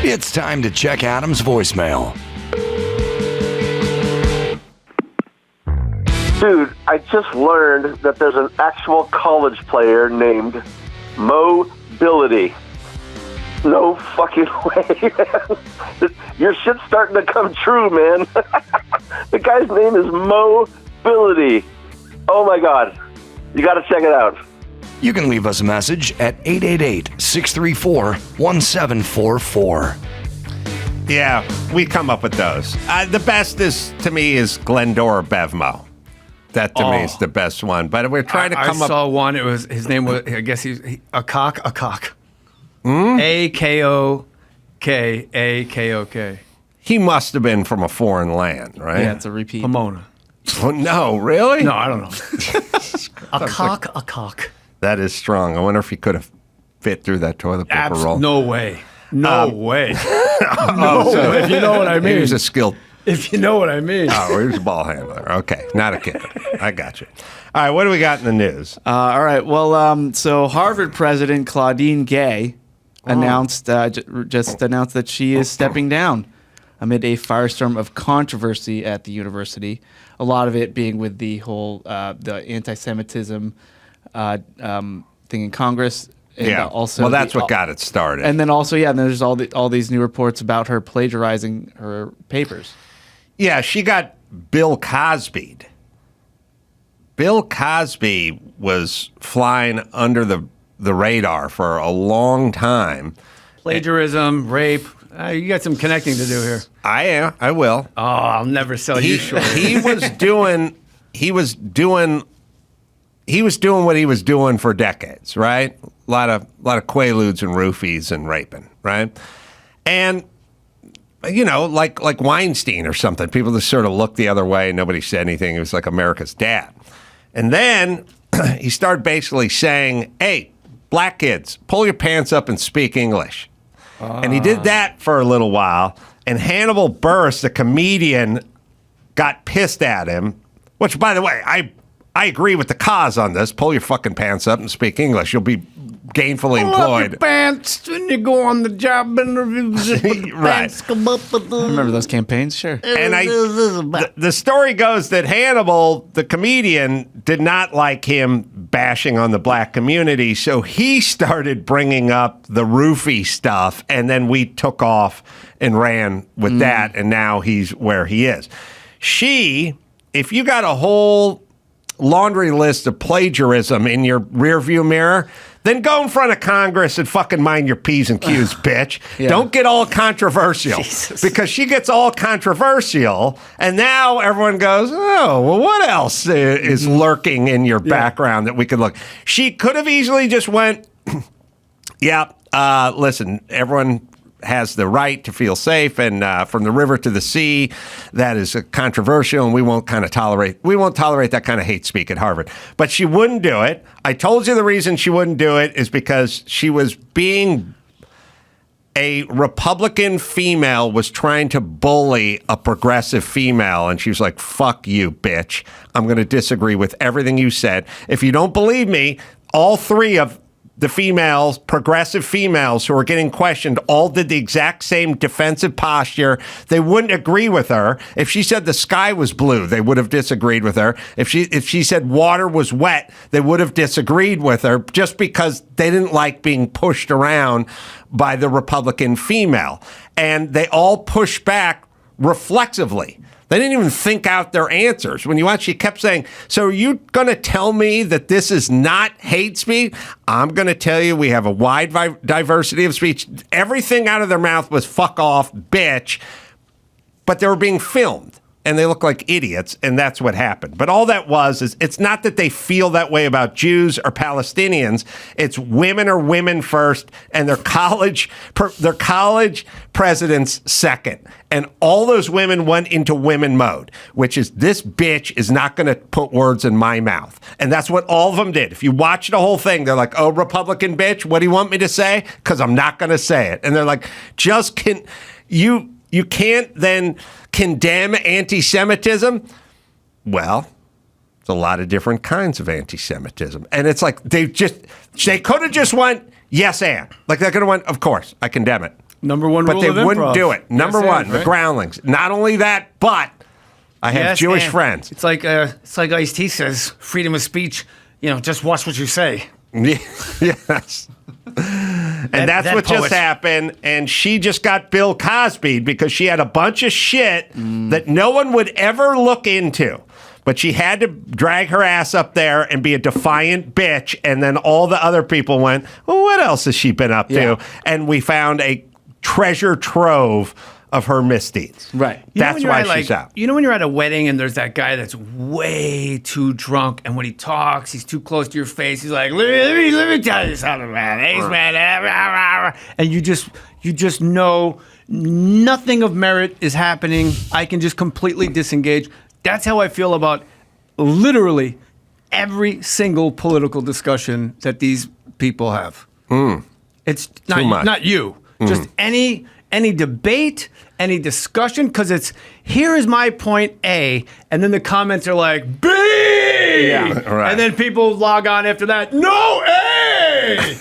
It's time to check Adam's voicemail. Dude, I just learned that there's an actual college player named Mobility. No fucking way, man. Your shit's starting to come true, man. The guy's name is Mobility. Oh my God. You got to check it out. You can leave us a message at 888-634-1744. Yeah, we come up with those. The best to me is Glendora Bevmo. That to me is the best one. But we're trying to come up. I saw one. It was his name was. I guess he's a cock. A-K-O-K. He must have been from a foreign land, right? Yeah, it's a repeat. Pomona. Oh, no, really? No, I don't know. A cock. That is strong. I wonder if he could have fit through that toilet paper roll. No way. No way. If you know what I mean. He was a skilled. If you know what I mean. Oh, he was a ball handler. Okay, not a kid. I got you. All right, what do we got in the news? All right. Well, so Harvard president Claudine Gay announced just announced that she is stepping down amid a firestorm of controversy at the university. A lot of it being with the whole the anti-Semitism thing in Congress. And also, well, that's what got it started. And then also, and there's all these new reports about her plagiarizing her papers. Yeah, she got Bill Cosby'd. Bill Cosby was flying under the radar for a long time. Plagiarism, rape. You got some connecting to do here. I will. Oh, I'll never sell you short. He was doing what he was doing for decades, right? A lot of quaaludes and roofies and raping, right? And like Weinstein or something, people just sort of looked the other way. Nobody said anything. It was like America's dad. And then he started basically saying, "Hey, black kids, pull your pants up and speak English." And he did that for a little while. And Hannibal Buress, the comedian, got pissed at him. Which, by the way, I agree with the cause on this. Pull your fucking pants up and speak English. You'll be gainfully employed. Pull up your pants when you go on the job interviews. Right. I remember those campaigns, sure. And the story goes that Hannibal, the comedian, did not like him bashing on the black community, so he started bringing up the roofie stuff, and then we took off and ran with that, and now he's where he is. If you got a whole laundry list of plagiarism in your rearview mirror, then go in front of Congress and fucking mind your P's and Q's, bitch. Yeah. Don't get all controversial. Jesus. Because she gets all controversial, and now everyone goes, oh, well, what else is lurking in your background that we could look? She could have easily just went, listen, everyone has the right to feel safe, and from the river to the sea, that is controversial, and we won't tolerate that kind of hate speak at Harvard. But she wouldn't do it. I told you the reason she wouldn't do it is because she was being a Republican female was trying to bully a progressive female, and she was like, fuck you, bitch. I'm going to disagree with everything you said. If you don't believe me, all three of the females, progressive females who are getting questioned, all did the exact same defensive posture. They wouldn't agree with her. If she said the sky was blue, they would have disagreed with her. If she said water was wet, they would have disagreed with her just because they didn't like being pushed around by the Republican female. And they all pushed back reflexively. They didn't even think out their answers. When you watch, she kept saying, so are you going to tell me that this is not hate speech? I'm going to tell you we have a wide diversity of speech. Everything out of their mouth was fuck off, bitch. But they were being filmed, and they look like idiots, and that's what happened. But all that is it's not that they feel that way about Jews or Palestinians. It's women are women first, and their college presidents second. And all those women went into women mode, which is this bitch is not going to put words in my mouth. And that's what all of them did. If you watch the whole thing, they're like, oh, Republican bitch, what do you want me to say? Because I'm not going to say it. And they're like, you can't then condemn anti-Semitism? Well, there's a lot of different kinds of anti-Semitism. And it's like they could have just went, yes, and. Like they could have went, of course, I condemn it. Number one but rule they of wouldn't improv. do it. Number Yes, one, and, the right? groundlings. Not only that, but I have Yes, Jewish and. friends. It's like Ice-T says, freedom of speech. Just watch what you say. Yes. And that's that what just poet. happened. And she just got Bill Cosby'd because she had a bunch of shit that no one would ever look into. But she had to drag her ass up there and be a defiant bitch. And then all the other people went, well, what else has she been up to? And we found a treasure trove of her misdeeds. Right. That's why she's out. You know when you're at a wedding and there's that guy that's way too drunk, and when he talks, he's too close to your face. He's like, let me tell you something, man. Hey, man. And you just know nothing of merit is happening. I can just completely disengage. That's how I feel about literally every single political discussion that these people have. It's Too much. not you. Just any debate, any discussion, because it's here is my point A, and then the comments are like B, Right. and then people log on after that. No A,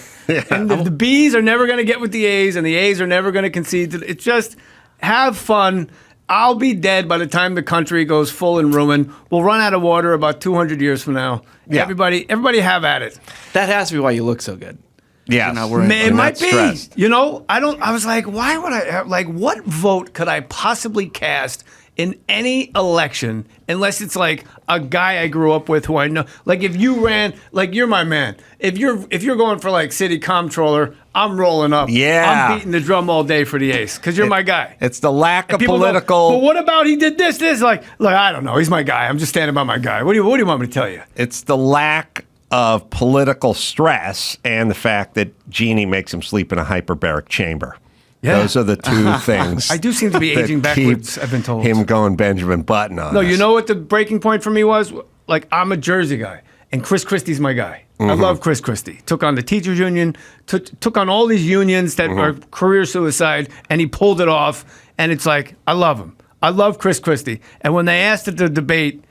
and the B's are never going to get with the A's, and the A's are never going to concede. It's just have fun. I'll be dead by the time the country goes full in ruin. We'll run out of water about 200 years from now. Yeah. Everybody have at it. That has to be why you look so good. Yes. You're not worried It And might that's be. stressed. I was like, why would I, what vote could I possibly cast in any election unless it's like a guy I grew up with who I know? Like if you ran, like you're my man. If you're going for like city comptroller, I'm rolling up. Yeah. I'm beating the drum all day for the ace because you're my guy. It's the lack of People go, political. but what about he did this? Like I don't know. He's my guy. I'm just standing by my guy. What do you want me to tell you? It's the lack of political stress and the fact that Jeannie makes him sleep in a hyperbaric chamber. Yeah. Those are the two things. I do seem to be that aging backwards, keep I've been told. him going Benjamin Button on No, us. you know what the breaking point for me was? Like, I'm a Jersey guy, and Chris Christie's my guy. I love Chris Christie. Took on the teachers union, took on all these unions that are career suicide, and he pulled it off. And it's like, I love him. I love Chris Christie. And when they asked at the debate,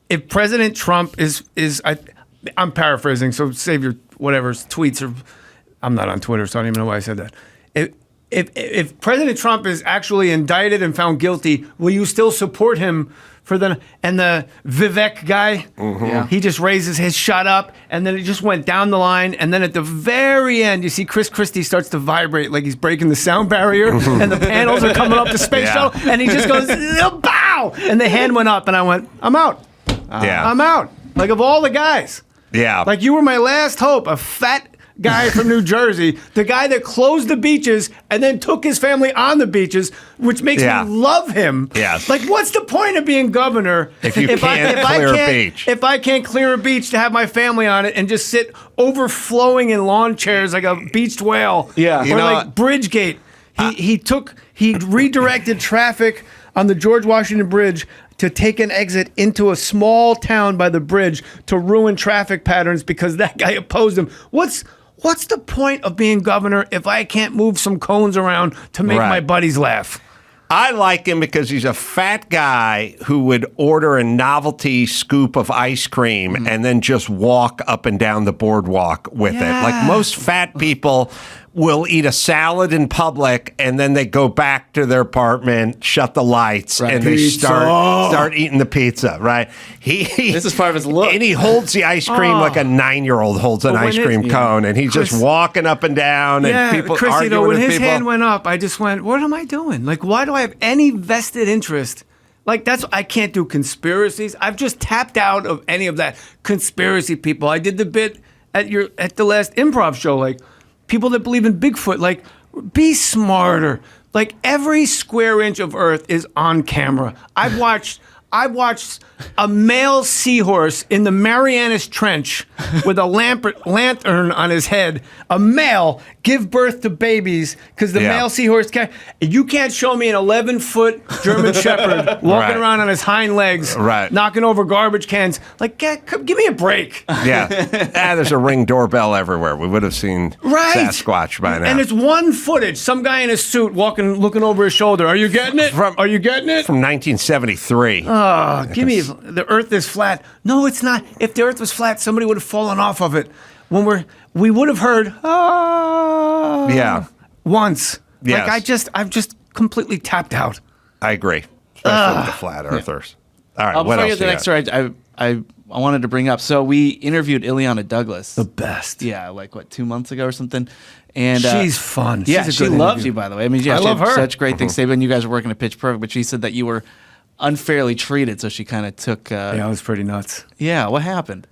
if President Trump I'm paraphrasing, so save your whatever tweets, or I'm not on Twitter, so I don't even know why I said that. If President Trump is actually indicted and found guilty, will you still support him for the Vivek guy? Yeah. He just raises his shut up, and then it just went down the line, and then at the very end, you see Chris Christie starts to vibrate like he's breaking the sound barrier, and the panels are coming up the space Yeah. shuttle, and he just goes, bow, and the hand went up, and I went, I'm out. Yeah. I'm out. Like of all the guys. Yeah. Like you were my last hope, a fat guy from New Jersey, the guy that closed the beaches and then took his family on the beaches, which makes Yeah. me love him. Yes. Like, what's the point of being governor If you can't clear a beach. If I can't clear a beach to have my family on it and just sit overflowing in lawn chairs like a beached whale. Yeah. Or You know, like Bridgegate. He redirected traffic on the George Washington Bridge to take an exit into a small town by the bridge to ruin traffic patterns because that guy opposed him. What's the point of being governor if I can't move some cones around to make Right. my buddies laugh? I like him because he's a fat guy who would order a novelty scoop of ice cream and then just walk up and down the boardwalk with it. Like Yeah. most fat people will eat a salad in public and then they go back to their apartment, shut the lights, and they Pizza. start eating the pizza, right? This is part of his look. And he holds the ice cream like a 9-year-old holds an But when ice cream cone, and he's Chris- just walking up and down, and Yeah, people Chrissy, arguing though, when with his people. hand went up, I just went, what am I doing? Like, why do I have any vested interest? Like, I can't do conspiracies. I've just tapped out of any of that conspiracy people. I did the bit at the last improv show, like, people that believe in Bigfoot, like, be smarter. Like, every square inch of Earth is on camera. I've watched a male seahorse in the Marianas Trench with a lantern on his head. A male give birth to babies because the Yeah. male seahorse can't. You can't show me an 11-foot German Shepherd walking Right. around on his hind legs, Right. knocking over garbage cans. Like, give me a break. Yeah. There's a Ring doorbell everywhere. We would have seen Right. Sasquatch by now. And it's one footage. Some guy in a suit looking over his shoulder. Are you getting it? Are you getting it? from 1973. Give me the Earth is flat. No, it's not. If the Earth was flat, somebody would have fallen off of it. We would have heard Yeah. once. Yes. I'm just completely tapped out. I agree, especially with the flat earthers. All right, what Before I else? get to the next story, I wanted to bring up. So we interviewed Ileana Douglas. The best. Yeah, like 2 months ago or something. And She's fun. Yeah, She's a she good loves interview. you, by the way. I mean, yeah, I she love had her. such great things to say when you guys were working at Pitch Perfect. But she said that you were unfairly treated, so she kind of took. Yeah, it was pretty nuts. Yeah, what happened?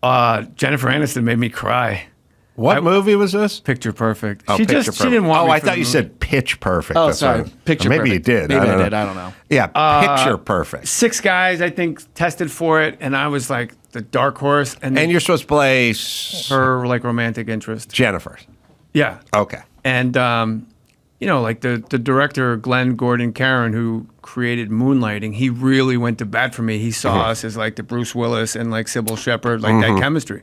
Jennifer Aniston made me cry. What movie was this? Picture Perfect. Oh, she Picture just Perfect. she didn't want Oh, me I for thought the you movie. said Pitch Perfect. Oh, That's sorry, what Picture maybe Perfect. you did. Maybe I don't know. did. I don't know. Yeah, Picture Perfect. 6 guys, I think, tested for it, and I was like the dark horse, and And you're supposed to play her like romantic interest. Jennifer. Yeah. Okay. And like the director Glenn Gordon Caron, who created Moonlighting, he really went to bat for me. He saw us as like the Bruce Willis and like Sybil Shepherd, like that chemistry.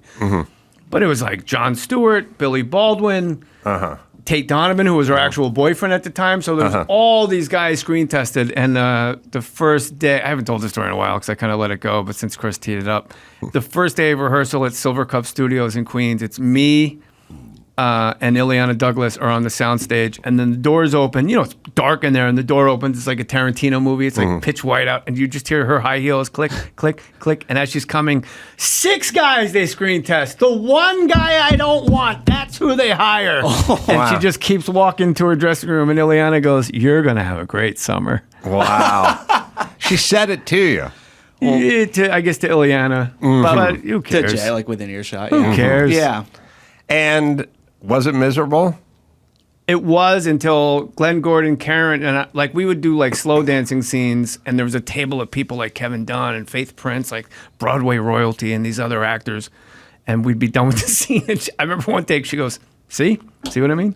But it was like Jon Stewart, Billy Baldwin, Tate Donovan, who was her actual boyfriend at the time. So there was all these guys screen tested. And the first day, I haven't told this story in a while because I kind of let it go, but since Chris teed it up, the first day of rehearsal at Silver Cup Studios in Queens, it's me, and Ileana Douglas are on the soundstage, and then the doors open. You know, it's dark in there, and the door opens. It's like a Tarantino movie. It's like pitch white out, and you just hear her high heels click, click, click. And as she's coming, 6 guys they screen test. The one guy I don't want, that's who they hire. And she just keeps walking to her dressing room, and Ileana goes, "You're gonna have a great summer." Wow. She said it to you. I guess to Ileana, but who To cares? Jay, like within earshot. Who cares? Yeah. And was it miserable? It was until Glenn Gordon, Caron, and we would do like slow dancing scenes, and there was a table of people like Kevin Dunn and Faith Prince, like Broadway royalty, and these other actors, and we'd be done with the scene. And I remember one take, she goes, "See what I mean?"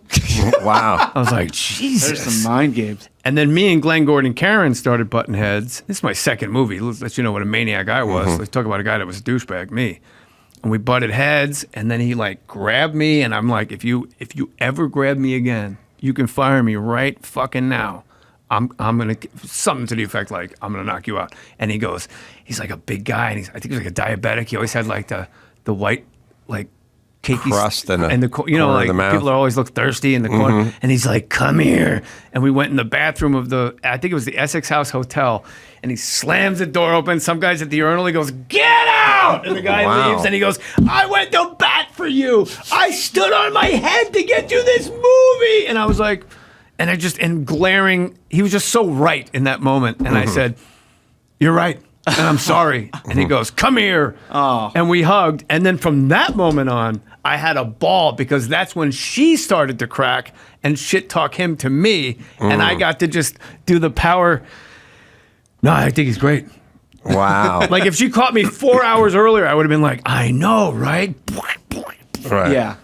Wow. I was like, There's Jesus. some mind games. And then me and Glenn Gordon Caron started butting heads. This is my second movie. Let you know what a maniac I was. Let's talk about a guy that was a douchebag, me. And we butted heads, and then he like grabbed me, and I'm like, if you ever grab me again, you can fire me right fucking now. I'm gonna something to the effect like I'm gonna knock you out. And he's like a big guy, and I think he's like a diabetic. He always had like the white like cakey Crust in the and corner of like the mouth. people always look thirsty in the corner. And he's like, "Come here." And we went in the bathroom of I think it was the Essex House Hotel, and he slams the door open. Some guy's at the urinal. He goes, "Get out!" And the guy Wow. leaves, and he goes, "I went to bat for you. I stood on my head to get you this movie." And I was like, and glaring, he was just so right in that moment. And I said, "You're right. And I'm sorry." And he goes, "Come here." Oh. And we hugged. And then from that moment on, I had a ball because that's when she started to crack and shit talk him to me. And I got to just do the power. No, I think he's great. Wow. Like if she caught me 4 hours earlier, I would have been like, "I know, right?" Right. Yeah.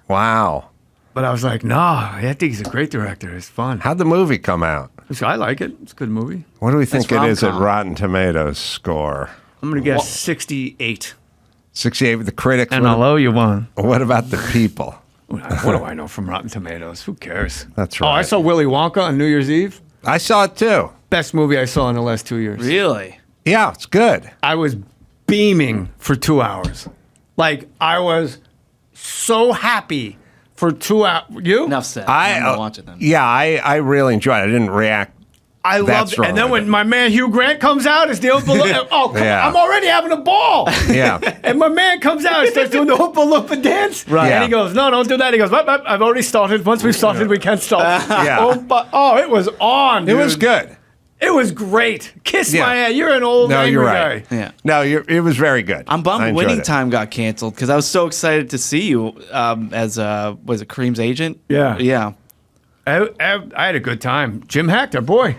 Wow. But I was like, "Nah, I think he's a great director. It's fun." How'd the movie come out? So I like it. It's a good movie. What do we think That's it is at rom-com. Rotten Tomatoes score? I'm going to guess 68. 68 with the critics. And I'll owe you one. What about the people? What do I know from Rotten Tomatoes? Who cares? That's Oh, I right. saw Willy Wonka on New Year's Eve. I saw it too. Best movie I saw in the last 2 years. Really? Yeah, it's good. I was beaming for 2 hours. Like, I was so happy for 2 hours. You? Enough said. I I'm gonna watch it then. Yeah, I really enjoyed it. I didn't react. I loved it. And then when my man Hugh Grant comes out as the Oompa Loompa, Yeah. I'm already having a ball. Yeah. And my man comes out and starts doing the Oompa Loompa dance. Right. And he goes, "No, don't do that." He goes, "I've already started. Once we've started, we can't stop." Yeah. Oh, it was on, It dude. was good. It was great. Kiss Yeah. my ass. You're an old No, angry you're right. guy. Yeah. No, it was very good. I'm I bummed enjoyed Winning it. Time got canceled because I was so excited to see you as was it Kareem's agent? Yeah. Yeah. I had a good time. Jim Hecht, our boy.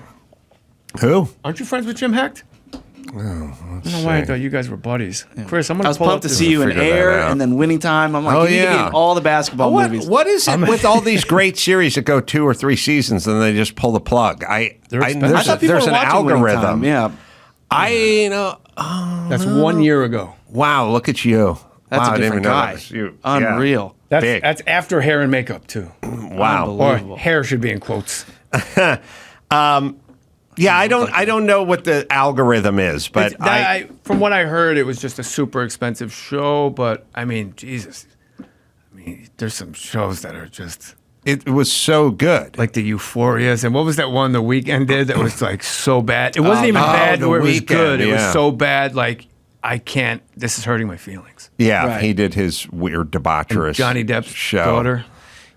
Who? Aren't you friends with Jim Hecht? I don't know why I thought you guys were buddies. Chris, I'm I gonna was pull up pumped to this- see you in figure that Air out. and then Winning Time. I'm like, Oh, you need to be yeah. in all the basketball movies. What is it with all these great series that go 2 or 3 seasons and they just pull the plug? They're expensive. there's, I thought people there's were an watching Winning Time. algorithm. Yeah. That's 1 year ago. Wow, look at you. That's wow, a I didn't different even know that guy. was you. Yeah. Unreal. Big. That's after hair and makeup too. Wow. Or Unbelievable. hair should be in quotes. Yeah, I don't know what the algorithm is, but From what I heard, it was just a super expensive show. But I mean, Jesus, there's some shows that are just It was so good. Like the Euphorias, and what was that one the Weeknd did that was like so bad? It wasn't even bad The where it was Weeknd, good. It was yeah. so bad, like I can't. This is hurting my feelings. Yeah, Right. he did his weird debaucherous Johnny Depp's show. daughter.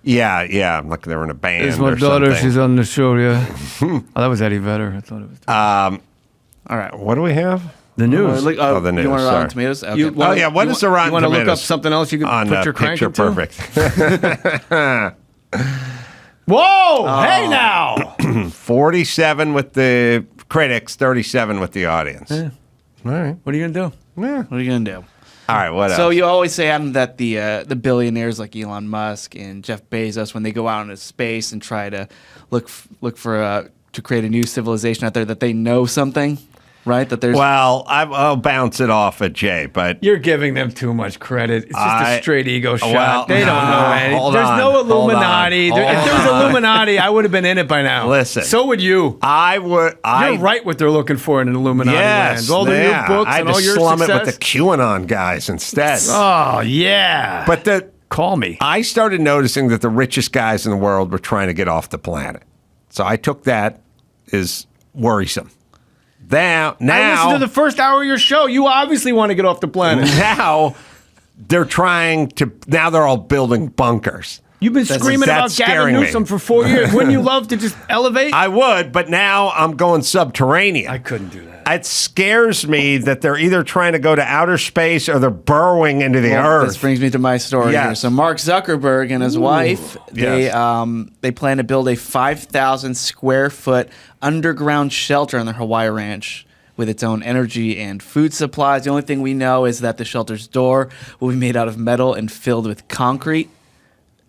Yeah, like they were in a band It's my or daughter. something. She's on the show. Yeah. Oh, that was Eddie Vedder. I thought it was All right. What do we have? the news. The the news, You want Rotten sorry. Tomatoes? Okay. You Oh, yeah, what is the Rotten You want to look up Tomatoes something else you can on put your crank Picture into? Perfect? Whoa! Hey now. 47 with the critics, 37 with the audience. Yeah. All right. What are you gonna do? What are you gonna do? All right, what else? So you always say, Adam, that the billionaires like Elon Musk and Jeff Bezos, when they go out into space and try to look for to create a new civilization out there, that they know something, right? That there's Well, I'll bounce it off at Jay, but You're giving them too much credit. It's just I- a straight ego shot. well, They don't know anything. hold There's on, no hold on, Illuminati. hold If there was on. Illuminati, I would have been in it by now. Listen. So would you. You're right what they're looking for in an Illuminati yes, land. All the yeah. new books I had and to all your slum success. it with the QAnon guys instead. Oh, yeah. But call me. I started noticing that the richest guys in the world were trying to get off the planet. So I took that as worrisome. Now, I listened to the first hour of your show. You obviously want to get off the planet. now they're trying to. Now they're all building bunkers. You've been screaming about that's Gavin scaring me. Newsom for 4 years. Wouldn't you love to just elevate? I would, but now I'm going subterranean. I couldn't do that. It scares me that they're either trying to go to outer space or they're burrowing into the earth. This brings me to my story Yes. here. So Mark Zuckerberg and his wife, yes. they plan to build a 5,000 square foot underground shelter on their Hawaii ranch with its own energy and food supplies. The only thing we know is that the shelter's door will be made out of metal and filled with concrete,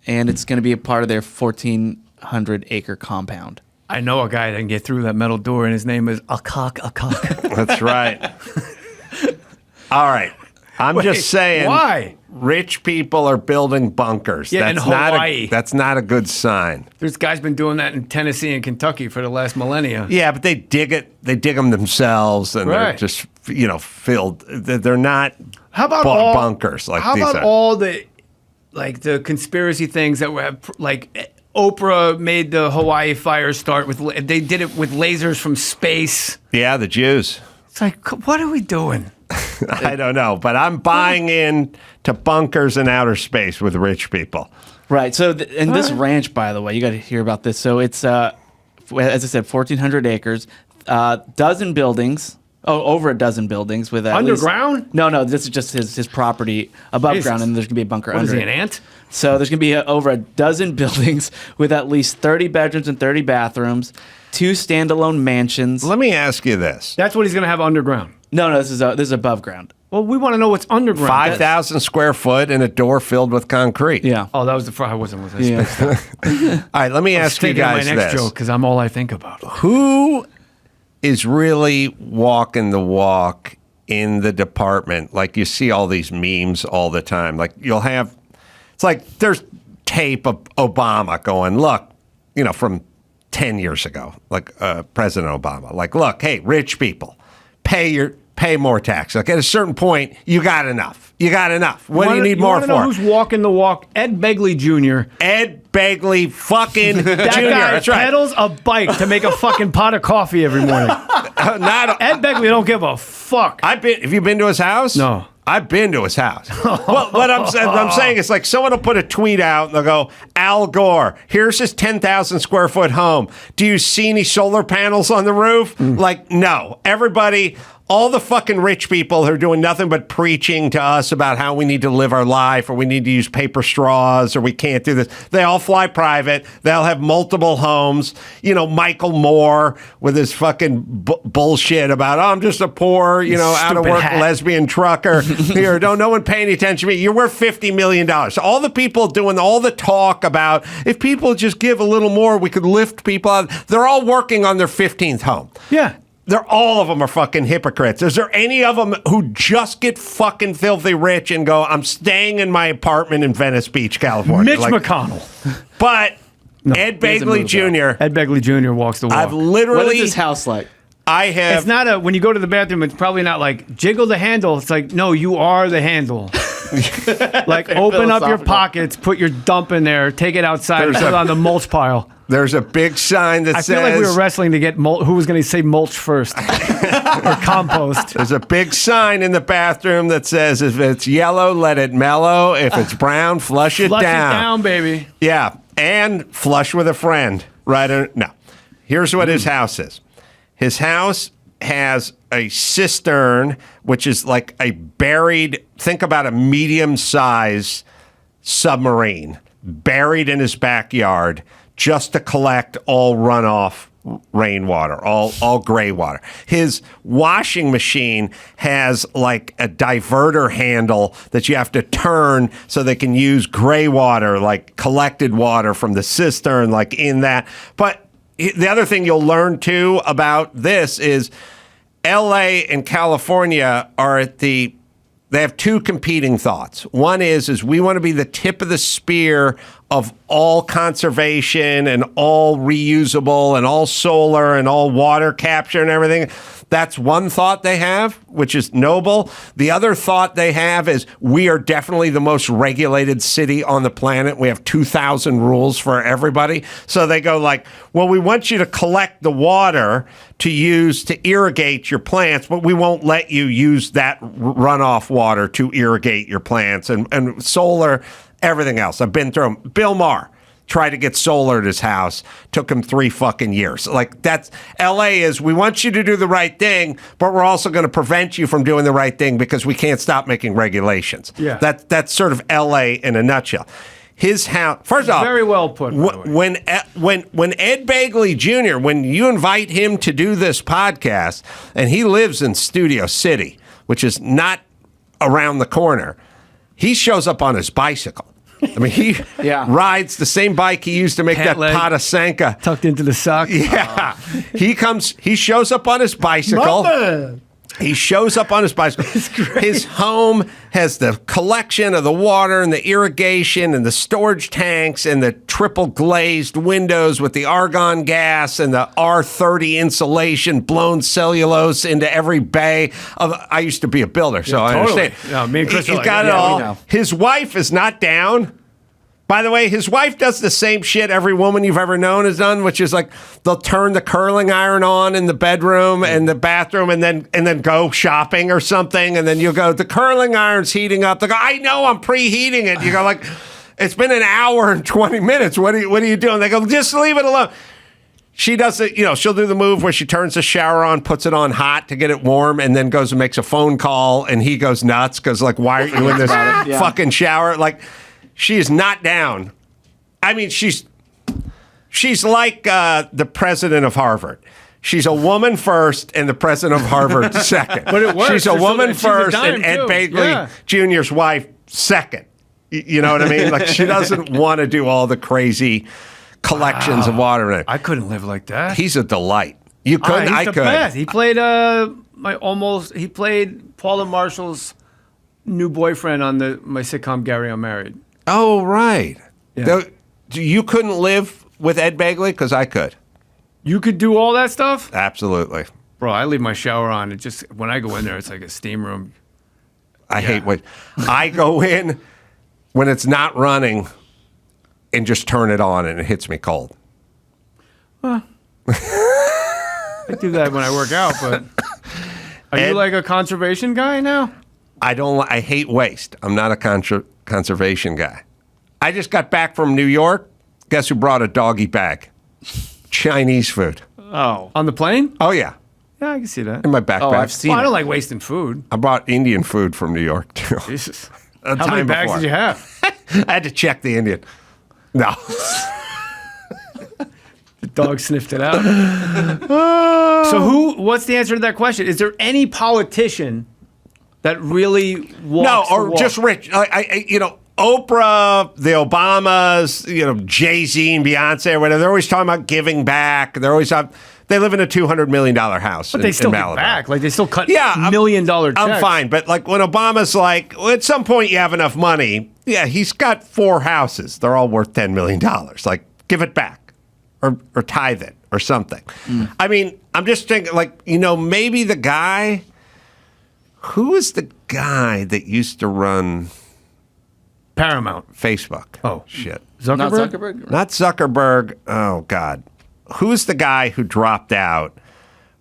and it's going to be a part of their 1,400-acre compound. I know a guy that can get through that metal door, and his name is Akak. That's right. All right. I'm just saying. Why? Rich people are building bunkers. Yeah, in Hawaii. That's not a good sign. There's guys been doing that in Tennessee and Kentucky for the last millennia. Yeah, but they dig it. They dig them themselves, and they're Right. just filled. They're not. How about bunkers like how these about are? all the the conspiracy things that were like Oprah made the Hawaii fire start with? They did it with lasers from space. Yeah, the Jews. It's like, what are we doing? I don't know, but I'm buying in to bunkers in outer space with rich people. Right. So, and this ranch, by the way, you got to hear about this. So it's, as I said, 1,400 acres, dozen buildings. Oh, over a dozen buildings with at Underground? least, no, this is just his property above Jesus. ground, and there's gonna be a bunker What under is he, it. an ant? So there's gonna be over a dozen buildings with at least 30 bedrooms and 30 bathrooms, 2 standalone mansions. Let me ask you this: That's what he's going to have underground. No, this is above ground. Well, we want to know what's underground. 5,000 square foot and a door filled with concrete. Yeah. Oh, that was the front. I wasn't with Yeah. All right, let me ask you Thinking of guys my next this: joke because I'm all I think about. who is really walking the walk in the department? Like, you see all these memes all the time. Like, it's like there's tape of Obama going, look, from 10 years ago, like President Obama, like, look, hey, rich people, pay more tax. Like, at a certain point, you got enough. What do you need more wanna know for? who's walking the walk? Ed Begley Jr. Ed Begley fucking Jr. That guy That's right. pedals a bike to make a fucking pot of coffee every morning. Ed Begley don't give a fuck. Have you been to his house? No. I've been to his house. What I'm saying is, like, someone will put a tweet out and they'll go, Al Gore, here's his 10,000 square foot home. Do you see any solar panels on the roof? Like, no. Everybody, all the fucking rich people who are doing nothing but preaching to us about how we need to live our life, or we need to use paper straws, or we can't do this. They all fly private. They'll have multiple homes. Michael Mohr with his fucking bullshit about, I'm just a poor, out of Stupid work hat. lesbian trucker. Here, no one pay any attention to me. You're worth $50 million. So all the people doing all the talk about, if people just give a little more, we could lift people out. They're all working on their 15th home. Yeah. All of them are fucking hypocrites. Is there any of them who just get fucking filthy rich and go, I'm staying in my apartment in Venice Beach, California? Mitch McConnell. But Ed he hasn't Begley moved Jr. Ed Begley Jr. walks the walk. I've What literally, is his house like? I have. It's not when you go to the bathroom, it's probably not like jiggle the handle. It's like, no, you are the handle. Like, open up your pockets, put your dump in there, take it outside, and put it on the mulch pile. There's a big sign that I says... feel like we were wrestling to get who was going to say mulch first. Or compost. There's a big sign in the bathroom that says, if it's yellow, let it mellow. If it's brown, flush it down. Flush it down, baby. Yeah, and flush with a friend. Right? No. Here's what his house is. His house has a cistern, which is like a buried, think about a medium-sized submarine buried in his backyard just to collect all runoff rainwater, all gray water. His washing machine has like a diverter handle that you have to turn so they can use gray water, like collected water from the cistern, like in that. But the other thing you'll learn too about this is LA and California are they have two competing thoughts. One is we want to be the tip of the spear of all conservation and all reusable and all solar and all water capture and everything. That's one thought they have, which is noble. The other thought they have is we are definitely the most regulated city on the planet. We have 2,000 rules for everybody. So they go like, well, we want you to collect the water to use to irrigate your plants, but we won't let you use that runoff water to irrigate your plants and solar, everything else. I've been through them. Bill Mohr tried to get solar at his house. Took him 3 fucking years. Like, that's LA is, we want you to do the right thing, but we're also going to prevent you from doing the right thing because we can't stop making regulations. Yeah. That's sort of LA in a nutshell. His house, first off, very well put. When Ed Begley Jr., when you invite him to do this podcast, and he lives in Studio City, which is not around the corner, he shows up on his bicycle. I mean, he rides the same bike he used to make that Patasanka. Tucked into the sock. Yeah. He shows up on his bicycle. Mama. He shows up on his bicycle. His home has the collection of the water and the irrigation and the storage tanks and the triple glazed windows with the argon gas and the R30 insulation, blown cellulose into every bay. I used to be a builder, so I understand. No, me and Chris He's got it all. His wife is not down. By the way, his wife does the same shit every woman you've ever known has done, which is like they'll turn the curling iron on in the bedroom and the bathroom and then go shopping or something. And then you'll go, the curling iron's heating up. They go, I know, I'm preheating it. You go like, it's been an hour and 20 minutes. What are you doing? They go, just leave it alone. She does it, she'll do the move where she turns the shower on, puts it on hot to get it warm, and then goes and makes a phone call, and he goes nuts because, like, why aren't you in this fucking shower? Like, she is not down. I mean, she's like the president of Harvard. She's a woman first and the president of Harvard second. But it works. She's a woman first and Ed Begley Jr.'s wife second. You know what I mean? Like, she doesn't want to do all the crazy collections of water. I couldn't live like that. He's a delight. You couldn't. I could. Best. He played He played Paula Marshall's new boyfriend on my sitcom Gary Unmarried. Oh, right. Yeah. You couldn't live with Ed Begley? Because I could. You could do all that stuff? Absolutely. Bro, I leave my shower on. It just, when I go in there, it's like a steam room. I hate when I go in when it's not running and just turn it on and it hits me cold. I do that when I work out, but are you like a conservation guy now? I hate waste. I'm not a conservation guy. I just got back from New York. Guess who brought a doggy bag? Chinese food. Oh. On the plane? Oh, yeah. Yeah, I can see that. In my backpack. Oh, I've seen I don't like wasting food. I brought Indian food from New York, too. Jesus. How many bags did you have? I had to check the Indian. No. The dog sniffed it out. So what's the answer to that question? Is there any politician that really walks the walk? Just rich. Oprah, the Obamas, Jay-Z and Beyonce or whatever, they're always talking about giving back. They live in a $200 million house. But they still in give Malibu. back. Like, they still cut $1 million checks. I'm fine. But like when Obama's like, well, at some point you have enough money. Yeah, he's got 4 houses. They're all worth $10 million. Like, give it back or tithe it or something. I mean, I'm just thinking, like, maybe the guy, who is the guy that used to run Paramount. Facebook. Oh. Shit. Zuckerberg? Not Zuckerberg? Not Zuckerberg. Oh, God. Who's the guy who dropped out,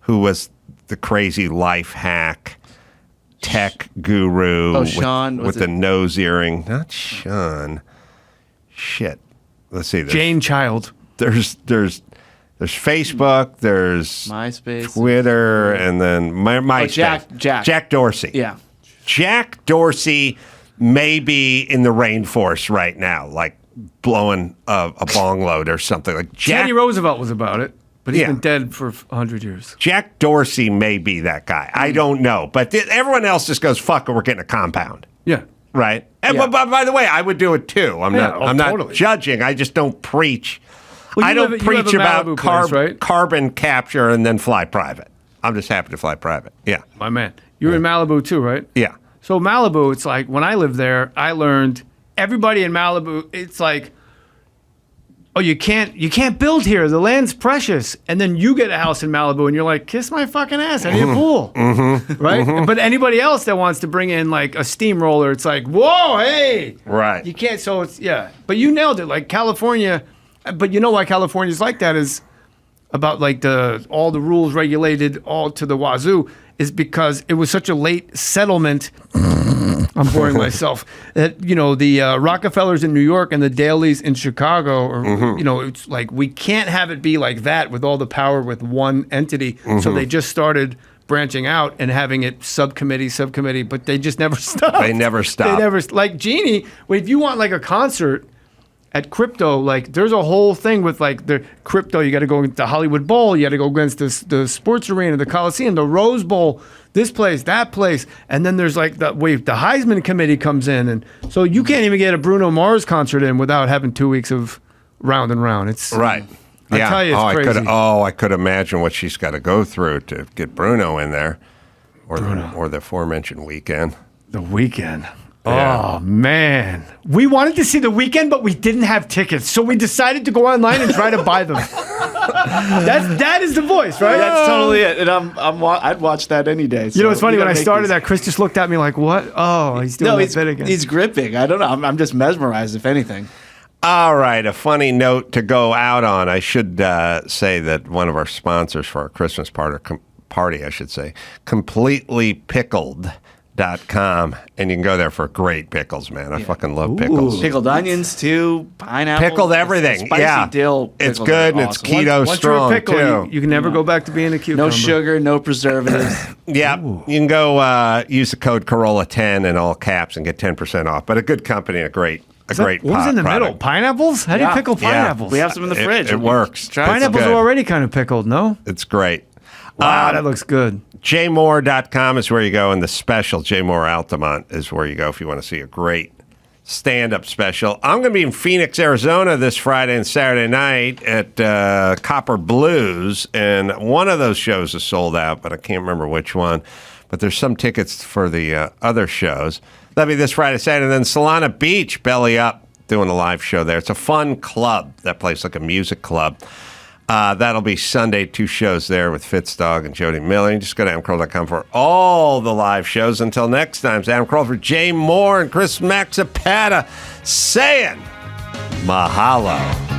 who was the crazy life hack tech guru Sean. with the nose earring? Not Sean. Shit. Let's see. Jane Child. There's Facebook, there's MySpace, Twitter, and then MySpace. Jack Dorsey. Yeah. Jack Dorsey may be in the rainforest right now, like blowing a bong load or something. Like Teddy Roosevelt was about it, but he's Yeah. been dead for 100 years. Jack Dorsey may be that guy. I don't know. But everyone else just goes, fuck it, we're getting a compound. Yeah. Right? And Yeah. but by the way, I would do it too. I'm not totally. judging. I just don't preach. Well, I you don't live- you have preach a about Malibu place, right? carbon capture and then fly private. I'm just happy to fly private. Yeah. My man. You're in Malibu too, right? Yeah. So Malibu, it's like when I lived there, I learned everybody in Malibu, it's like, oh, you can't build here. The land's precious. And then you get a house in Malibu and you're like, kiss my fucking ass. I need a pool. Right? But anybody else that wants to bring in like a steamroller, it's like, whoa, hey. Right. You can't. So it's, yeah. But you nailed it. Like California, but you know why California's like that is about like all the rules regulated all to the wazoo is because it was such a late settlement. I'm boring myself. That the Rockefellers in New York and the Dailies in Chicago, or it's like we can't have it be like that with all the power with one entity. So they just started branching out and having it subcommittee, but they just never stopped. They never stopped. They never like Genie. If you want like a concert at crypto, like there's a whole thing with like the crypto. You got to go into the Hollywood Bowl. You got to go against the sports arena, the Coliseum, the Rose Bowl, this place, that place, and then there's like the Heisman committee comes in, and so you can't even get a Bruno Mars concert in without having 2 weeks of round and round. It's Right. I tell you, it's crazy. I could imagine what she's got to go through to get Bruno in there, or the aforementioned Weekend. The Weekend. Yeah. Oh man, we wanted to see The Weeknd, but we didn't have tickets, so we decided to go online and try to buy them. That is the voice, right? That's totally it. And I'd watch that any day. So You know, it's funny we when I gotta make started these- that, Chris just looked at me like, "What? Oh, he's doing that bit again." he's gripping. I don't know. I'm just mesmerized, if anything. All right, a funny note to go out on. I should say that one of our sponsors for our Christmas party, I should say, CompletelyPickled.com, and you can go there for great pickles, man. I fucking love pickles. Pickled onions too, pineapple, Pickled everything. spicy Yeah. dill. It's pickles good are and it's awesome. keto Once you're a strong pickle, too. you can never go back to being a cucumber. No sugar, no preservatives. Yeah, you can go use the code Carolla10 in all caps and get 10% off. But a good company, a great What was in the middle? Pineapples? How do you pickle pineapples? We have some in the fridge. It works. Try it. Pineapples good. are already kind of pickled, no? It's great. Wow, that looks good. jmohr.com is where you go, and the special, Mohr Altamont, is where you go if you want to see a great stand-up special. I'm going to be in Phoenix, Arizona this Friday and Saturday night at Copper Blues, and one of those shows is sold out, but I can't remember which one. But there's some tickets for the other shows. That'll be this Friday, Saturday, and then Solana Beach, Belly Up, doing a live show there. It's a fun club. That place like a music club. That'll be Sunday, 2 shows there with Fitzdog and Jody Miller. You just go to AdamCarolla.com for all the live shows. Until next time, it's Adam Carolla for Jay Mohr and Chris Laxamana saying mahalo.